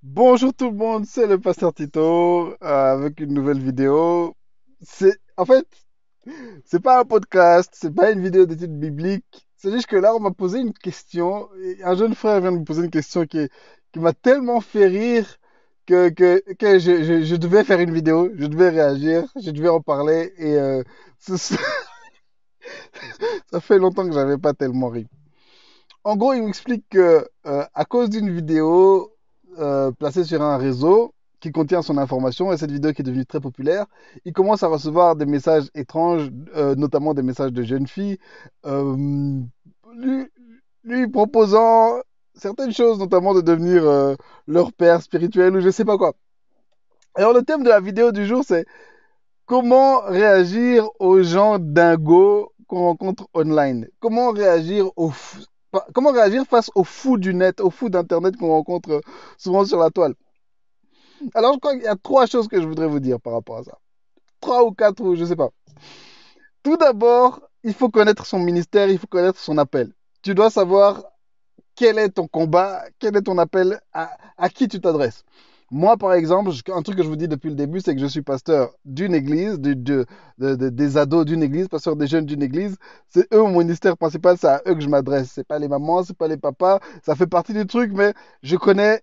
Bonjour tout le monde, c'est le pasteur Tito avec une nouvelle vidéo. En fait, c'est pas un podcast, c'est pas une vidéo d'études bibliques. C'est juste que là, on m'a posé une question. Et un jeune frère vient de me poser une question qui m'a tellement fait rire que je devais faire une vidéo, je devais réagir, je devais en parler. Ça ça fait longtemps que j'avais pas tellement ri. En gros, il m'explique que à cause d'une vidéo placée sur un réseau qui contient son information et cette vidéo qui est devenue très populaire, il commence à recevoir des messages étranges, notamment des messages de jeunes filles, euh, lui, lui proposant certaines choses, notamment de devenir leur père spirituel ou je sais pas quoi. Alors le thème de la vidéo du jour, c'est comment réagir aux gens dingos qu'on rencontre online? Comment réagir face aux fous du net, aux fous d'Internet qu'on rencontre souvent sur la toile? Alors, je crois qu'il y a trois choses que je voudrais vous dire par rapport à ça. Trois ou quatre, ou je sais pas. Tout d'abord, il faut connaître son ministère, il faut connaître son appel. Tu dois savoir quel est ton combat, quel est ton appel, à qui tu t'adresses. Moi, par exemple, un truc que je vous dis depuis le début, c'est que je suis pasteur d'une église, des ados d'une église, pasteur des jeunes d'une église. C'est eux mon ministère principal, c'est à eux que je m'adresse. C'est pas les mamans, c'est pas les papas. Ça fait partie du truc, mais je connais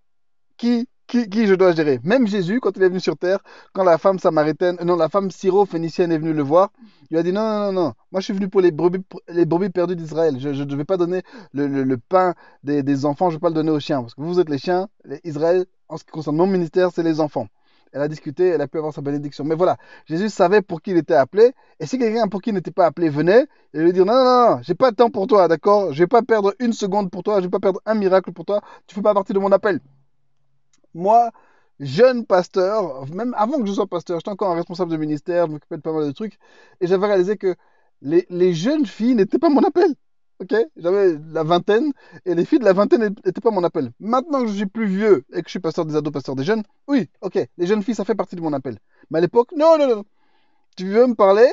qui je dois gérer. Même Jésus, quand il est venu sur terre, quand la femme samaritaine, non, la femme syro-phénicienne est venue le voir, il a dit non, non, non, non, moi je suis venu pour les brebis perdues d'Israël. Je ne vais pas donner le pain des enfants, je ne vais pas le donner aux chiens. Parce que vous êtes les chiens, Israël, en ce qui concerne mon ministère, c'est les enfants. Elle a discuté, elle a pu avoir sa bénédiction. Mais voilà, Jésus savait pour qui il était appelé. Et si quelqu'un pour qui il n'était pas appelé venait, il lui dire non, non, non, non, j'ai pas de temps pour toi, d'accord? Je vais pas perdre une seconde pour toi, je vais pas perdre un miracle pour toi. Tu fais pas partie de mon appel. Moi, jeune pasteur, même avant que je sois pasteur, j'étais encore un responsable de ministère, je m'occupais de pas mal de trucs, et j'avais réalisé que les jeunes filles n'étaient pas mon appel. Ok? J'avais la vingtaine, et les filles de la vingtaine n'étaient pas mon appel. Maintenant que je suis plus vieux et que je suis pasteur des ados, pasteur des jeunes, oui, ok, les jeunes filles, ça fait partie de mon appel. Mais à l'époque, non, non, non. Tu veux me parler?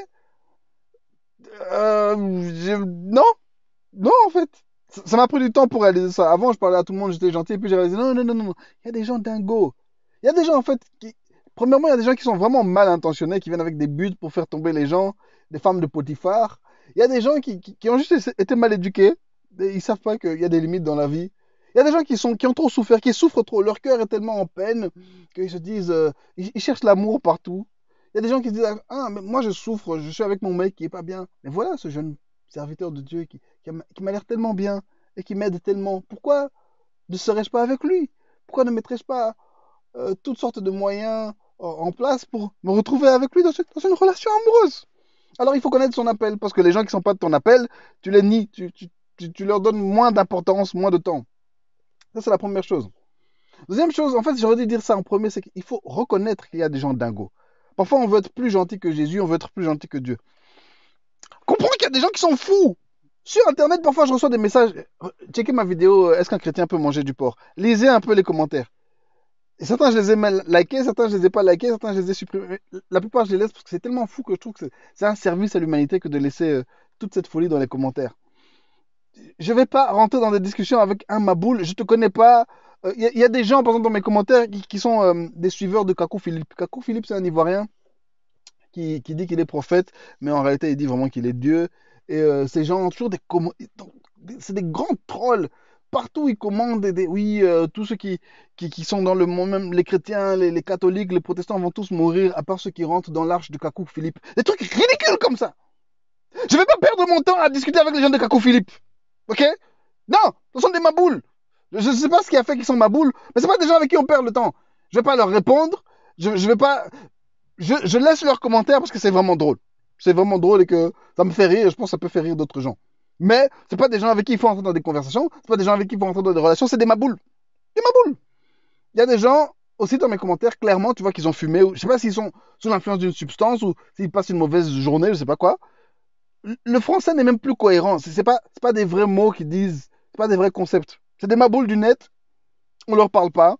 Non, non, en fait. Ça m'a pris du temps pour réaliser ça. Avant, je parlais à tout le monde, j'étais gentil, et puis j'ai réalisé, non, non, non, non, non. Il y a des gens dingos. Il y a des gens, en fait, qui... Premièrement, il y a des gens qui sont vraiment mal intentionnés, qui viennent avec des buts pour faire tomber les gens, des femmes de Potiphar. Il y a des gens qui ont juste été mal éduqués. Et ils savent pas qu'il y a des limites dans la vie. Il y a des gens qui ont trop souffert, qui souffrent trop. Leur cœur est tellement en peine qu'ils se disent, ils cherchent l'amour partout. Il y a des gens qui se disent, ah, mais moi je souffre, je suis avec mon mec qui est pas bien. Mais voilà ce jeune serviteur de Dieu qui m'a l'air tellement bien et qui m'aide tellement. Pourquoi ne serais-je pas avec lui? Pourquoi ne mettrais-je pas toutes sortes de moyens en place pour me retrouver avec lui dans une relation amoureuse? Alors il faut connaître son appel, parce que les gens qui ne sont pas de ton appel, tu les nies, tu leur donnes moins d'importance, moins de temps. Ça, c'est la première chose. Deuxième chose, en fait, j'aurais dû dire ça en premier, c'est qu'il faut reconnaître qu'il y a des gens dingos. Parfois, on veut être plus gentil que Jésus, on veut être plus gentil que Dieu. Comprends qu'il y a des gens qui sont fous. Sur Internet, parfois, je reçois des messages. Checkez ma vidéo, est-ce qu'un chrétien peut manger du porc? Lisez un peu les commentaires. Et certains, je les ai mal likés, certains, je les ai pas likés, certains, je les ai supprimés. La plupart, je les laisse parce que c'est tellement fou que je trouve que c'est un service à l'humanité que de laisser toute cette folie dans les commentaires. Je vais pas rentrer dans des discussions avec un maboule, je te connais pas. Il y a des gens, par exemple, dans mes commentaires qui sont des suiveurs de Kakou Philippe. Kakou Philippe, c'est un Ivoirien qui dit qu'il est prophète, mais en réalité, il dit vraiment qu'il est Dieu. Et ces gens ont toujours c'est des grands trolls. Partout, ils commandent oui, tous ceux qui sont dans le monde, même les chrétiens, les catholiques, les protestants vont tous mourir, à part ceux qui rentrent dans l'arche de Kakou Philippe. Des trucs ridicules comme ça. Je vais pas perdre mon temps à discuter avec les gens de Kakou Philippe. Ok? Non, ce sont des maboules. Je ne sais pas ce qui a fait qu'ils sont maboules, mais c'est pas des gens avec qui on perd le temps. Je vais pas leur répondre. Je vais pas. Je laisse leurs commentaires parce que c'est vraiment drôle. C'est vraiment drôle et que ça me fait rire. Je pense que ça peut faire rire d'autres gens. Mais c'est pas des gens avec qui il faut entrer dans des conversations. C'est pas des gens avec qui il faut entrer dans des relations. C'est des maboules. Des maboules. Il y a des gens aussi dans mes commentaires, clairement, tu vois qu'ils ont fumé. Ou, je sais pas s'ils sont sous l'influence d'une substance ou s'ils passent une mauvaise journée, je sais pas quoi. Le français n'est même plus cohérent. C'est pas des vrais mots qu'ils disent. C'est pas des vrais concepts. C'est des maboules du net. On leur parle pas.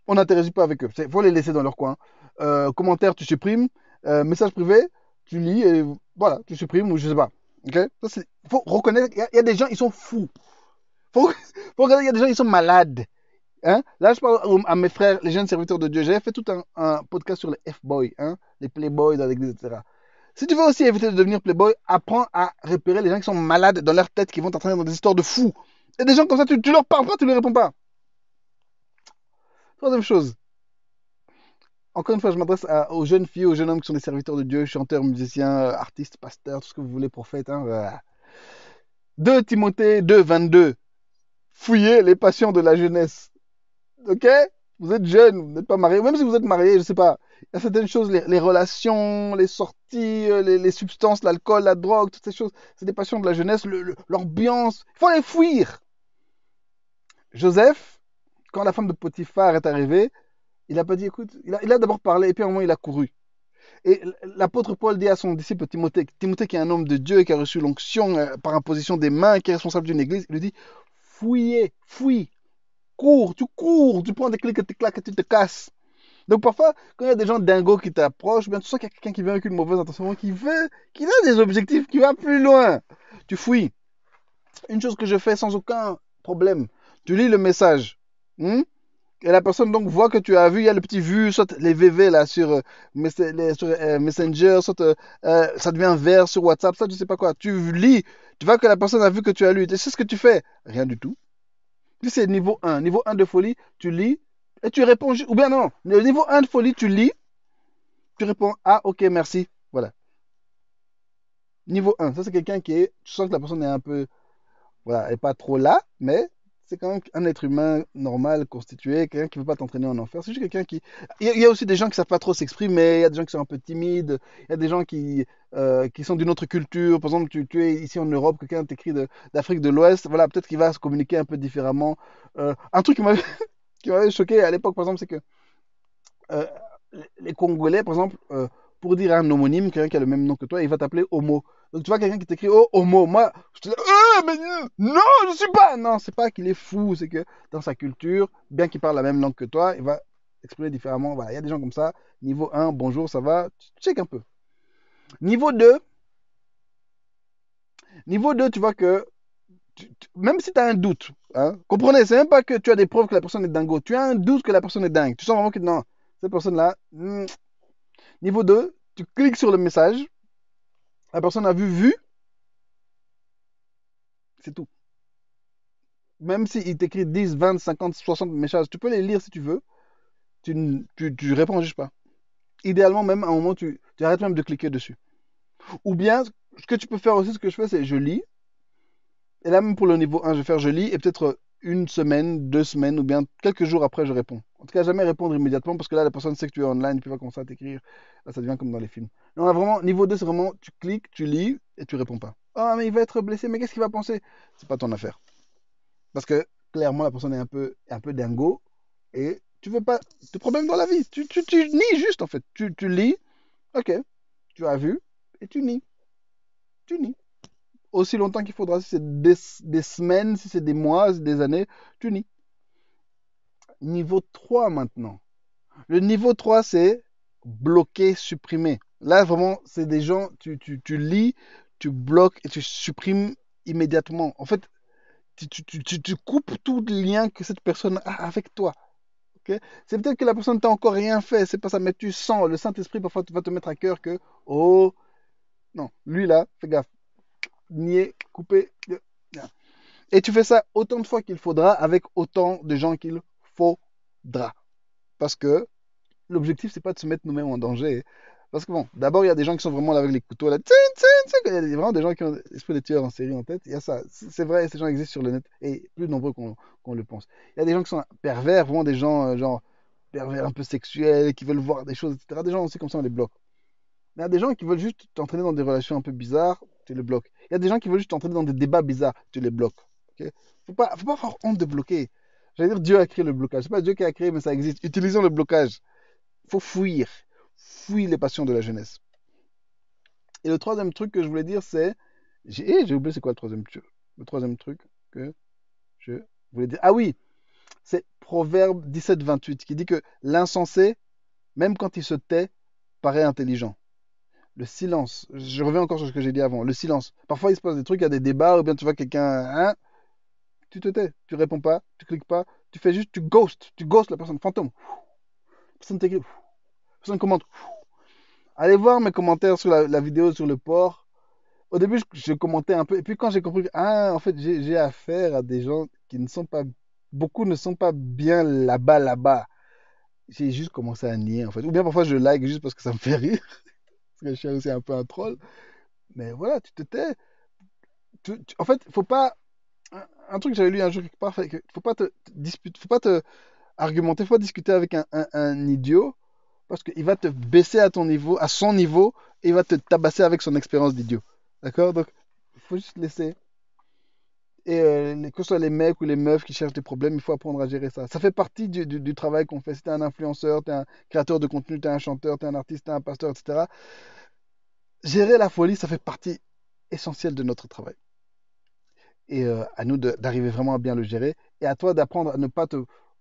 On n'interagit pas avec eux. Il faut les laisser dans leur coin. Commentaire, tu supprimes. Message privé, tu lis et voilà, tu supprimes ou je sais pas. Ok? Faut reconnaître, il y a des gens, ils sont fous. Faut, faut regarder, il y a des gens, ils sont malades. Hein? Là, je parle à mes frères, les jeunes serviteurs de Dieu. J'avais fait tout un podcast sur les F-boys, hein, les playboys dans l'église, etc. Si tu veux aussi éviter de devenir playboy, apprends à repérer les gens qui sont malades dans leur tête, qui vont t'entraîner dans des histoires de fous. Et des gens comme ça, tu leur parles pas, tu ne leur réponds pas. Troisième chose, encore une fois, je m'adresse aux jeunes filles, aux jeunes hommes qui sont des serviteurs de Dieu, chanteurs, musiciens, artistes, pasteurs, tout ce que vous voulez, prophètes. Hein, voilà. 2 Timothée 2, 22. Fouillez les passions de la jeunesse. Ok? Vous êtes jeune, vous n'êtes pas marié. Même si vous êtes marié, je ne sais pas. Il y a certaines choses, les relations, les sorties, les substances, l'alcool, la drogue, toutes ces choses. C'est des passions de la jeunesse, l'ambiance. Il faut les fuir. Joseph, quand la femme de Potiphar est arrivée, il a pas dit, écoute, il a d'abord parlé et puis à un moment il a couru. Et l'apôtre Paul dit à son disciple Timothée, Timothée qui est un homme de Dieu, qui a reçu l'onction par imposition des mains, qui est responsable d'une église, il lui dit, fouillez, fouille, cours, tu prends des clics, tu claques et tu te casses. Donc parfois, quand il y a des gens dingos qui t'approchent, bien tu sens qu'il y a quelqu'un qui vient avec une mauvaise intention, qui a des objectifs, qui va plus loin. Tu fouilles. Une chose que je fais sans aucun problème, tu lis le message. Hmm? Et la personne donc voit que tu as vu, il y a le petit vu, soit les VV là sur, Messenger, soit ça devient vert sur WhatsApp, ça je sais pas quoi. Tu lis, tu vois que la personne a vu que tu as lu. Et c'est ce que tu fais. Rien du tout. Puis c'est niveau 1. Niveau 1 de folie, tu lis et tu réponds. Ou bien non, le niveau 1 de folie, tu lis, tu réponds ah ok merci. Voilà. Niveau 1, ça c'est quelqu'un qui est. Tu sens que la personne est un peu. Voilà, elle n'est pas trop là, mais c'est quand même un être humain normal, constitué, quelqu'un qui ne veut pas t'entraîner en enfer. C'est juste quelqu'un qui. Il y a aussi des gens qui ne savent pas trop s'exprimer, il y a des gens qui sont un peu timides, il y a des gens qui sont d'une autre culture. Par exemple, tu es ici en Europe, quelqu'un t'écrit d'Afrique de l'Ouest, voilà, peut-être qu'il va se communiquer un peu différemment. Un truc qui m'avait qui m'avait choqué à l'époque, par exemple, c'est que euh, les Congolais, par exemple, pour dire un homonyme, quelqu'un qui a le même nom que toi, il va t'appeler Homo. Donc tu vois quelqu'un qui t'écrit oh Homo, moi je te dis mais non, je suis pas. Non, c'est pas qu'il est fou, c'est que dans sa culture, bien qu'il parle la même langue que toi, il va exprimer différemment. Voilà, il y a des gens comme ça. Niveau 1, bonjour, ça va, tu check un peu. Niveau 2, niveau 2, tu vois que même si tu as un doute, hein, comprenez, c'est même pas que tu as des preuves que la personne est dingo, tu as un doute que la personne est dingue. Tu sens vraiment que non, cette personne-là, niveau 2, tu cliques sur le message, la personne a vu, c'est tout. Même s'il t'écrit 10, 20, 50, 60 messages, tu peux les lire si tu veux, tu réponds juste pas. Idéalement, même à un moment, tu arrêtes même de cliquer dessus. Ou bien, ce que tu peux faire aussi, ce que je fais, c'est je lis. Et là, même pour le niveau 1, je vais faire je lis et peut-être une semaine, 2 semaines ou bien quelques jours après, je réponds. En tout cas, jamais répondre immédiatement parce que là, la personne sait que tu es online, puis va commencer à t'écrire. Là, ça devient comme dans les films. Non, là, vraiment, niveau 2, c'est vraiment tu cliques, tu lis et tu réponds pas. Ah, mais il va être blessé, mais qu'est-ce qu'il va penser? C'est pas ton affaire. Parce que clairement, la personne est un peu dingo et tu veux pas de problème dans la vie. Tu lis juste en fait. Tu lis, ok, tu as vu et tu lis. Tu lis. Aussi longtemps qu'il faudra, si c'est des semaines, si c'est des mois, si c'est des années, tu lis. Niveau 3 maintenant. Le niveau 3 c'est bloquer, supprimer. Là, vraiment, c'est des gens, tu lis, tu bloques et tu supprimes immédiatement. En fait, tu coupes tout lien que cette personne a avec toi. Ok. C'est peut-être que la personne t'a encore rien fait, c'est pas ça, mais tu sens, le Saint-Esprit parfois va te mettre à cœur que, oh, non, lui là, fais gaffe, nier, couper. Et tu fais ça autant de fois qu'il faudra, avec autant de gens qu'il faudra. Parce que l'objectif, c'est pas de se mettre nous-mêmes en danger. Parce que bon, d'abord, il y a des gens qui sont vraiment là avec les couteaux, là, tsin, tsin, tsin. Il y a vraiment des gens qui ont l'esprit de tueurs en série en tête. Il y a ça, c'est vrai, ces gens existent sur le net, et plus nombreux qu'on le pense. Il y a des gens qui sont pervers, vraiment des gens, genre, pervers un peu sexuels, qui veulent voir des choses, etc. Des gens aussi comme ça, on les bloque. Mais il y a des gens qui veulent juste t'entraîner dans des relations un peu bizarres, tu les bloques. Il y a des gens qui veulent juste t'entraîner dans des débats bizarres, tu les bloques. Ok. Faut pas avoir honte de bloquer. J'allais dire Dieu a créé le blocage. C'est pas Dieu qui a créé, mais ça existe. Utilisons le blocage. Il faut fuir. Fuir les passions de la jeunesse. Et le troisième truc que je voulais dire, c'est. J'ai oublié c'est quoi le troisième truc que je voulais dire. Ah oui, c'est Proverbe 17, 28 qui dit que l'insensé, même quand il se tait, paraît intelligent. Le silence. Je reviens encore sur ce que j'ai dit avant. Le silence. Parfois, il se passe des trucs, il y a des débats, ou bien tu vois quelqu'un. Hein, Tu te tais, tu réponds pas, tu cliques pas, tu fais juste, tu ghostes la personne, fantôme. Personne t'écrit, personne commente. Allez voir mes commentaires sur la vidéo sur le port. Au début, je commentais un peu. Et puis quand j'ai compris que, ah, en fait, j'ai affaire à des gens qui ne sont pas, beaucoup ne sont pas bien là-bas, là-bas. J'ai juste commencé à nier, en fait. Ou bien parfois je like juste parce que ça me fait rire. Parce que je suis aussi un peu un troll. Mais voilà, tu te tais. En fait, faut pas. Un truc que j'avais lu un jour quelque part, fait que faut pas te disputer, faut pas te argumenter, faut pas discuter avec un idiot parce qu'il va te baisser à ton niveau, à son niveau, et il va te tabasser avec son expérience d'idiot. D'accord? Donc, il faut juste laisser. Et que ce soit les mecs ou les meufs qui cherchent des problèmes, il faut apprendre à gérer ça. Ça fait partie du travail qu'on fait. Si tu es un influenceur, tu es un créateur de contenu, tu es un chanteur, tu es un artiste, tu es un pasteur, etc. Gérer la folie, ça fait partie essentielle de notre travail. Et à nous d'arriver vraiment à bien le gérer. Et à toi d'apprendre à ne pas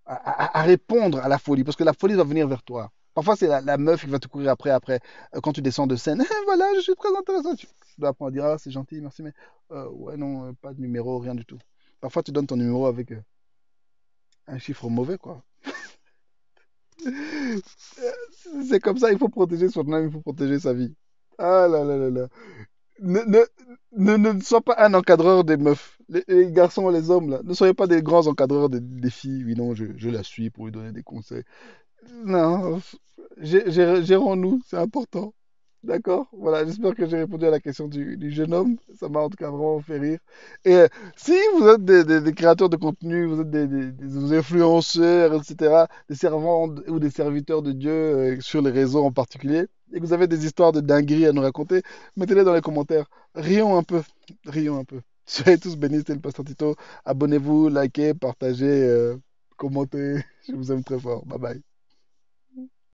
à répondre à la folie, parce que la folie va venir vers toi. Parfois, c'est la meuf qui va te courir après, quand tu descends de scène. Voilà, je suis très intéressant. Tu dois apprendre à dire, ah, c'est gentil, merci, mais ouais, non, pas de numéro, rien du tout. Parfois, tu donnes ton numéro avec un chiffre mauvais, quoi. C'est comme ça, il faut protéger son âme, il faut protéger sa vie. Ah là là là là. Ne, ne, ne sois pas un encadreur des meufs. Les garçons, les hommes, là. Ne soyez pas des grands encadreurs des filles. Oui, non, je la suis pour lui donner des conseils. Non, gérons-nous, c'est important. D'accord? Voilà, j'espère que j'ai répondu à la question du jeune homme. Ça m'a en tout cas vraiment fait rire. Et si vous êtes des créateurs de contenu, vous êtes des influenceurs, etc., des servants ou des serviteurs de Dieu sur les réseaux en particulier, et que vous avez des histoires de dinguerie à nous raconter, mettez-les dans les commentaires. Rions un peu. Rions un peu. Soyez tous bénis, c'était le Pasteur Tito. Abonnez-vous, likez, partagez, commentez. Je vous aime très fort. Bye bye.